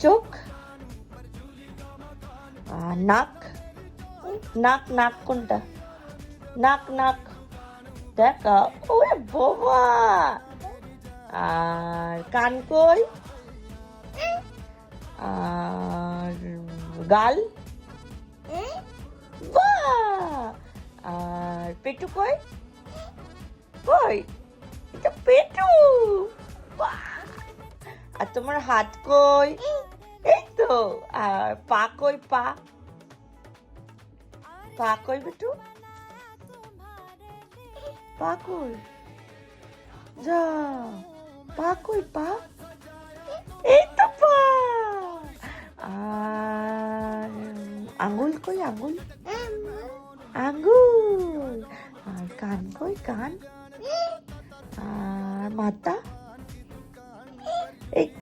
চোখ, নাক, নাক নাক কোনটা? নাক নাক দেখ, ওরে বাবা। আর কান কই? আর গাল, বাহ। আর পেটু কই? কই? এটা পেটু, বাহ। আর তোমার হাত কই? এই তো। আর পা কই? পা, পা কই বেটু? পা কই? যা, পা কই? পা, এই তো পা। আর আঙ্গুল কই? আঙ্গুল, আঙ্গুল। আর কান কই? কান। আর মাথা,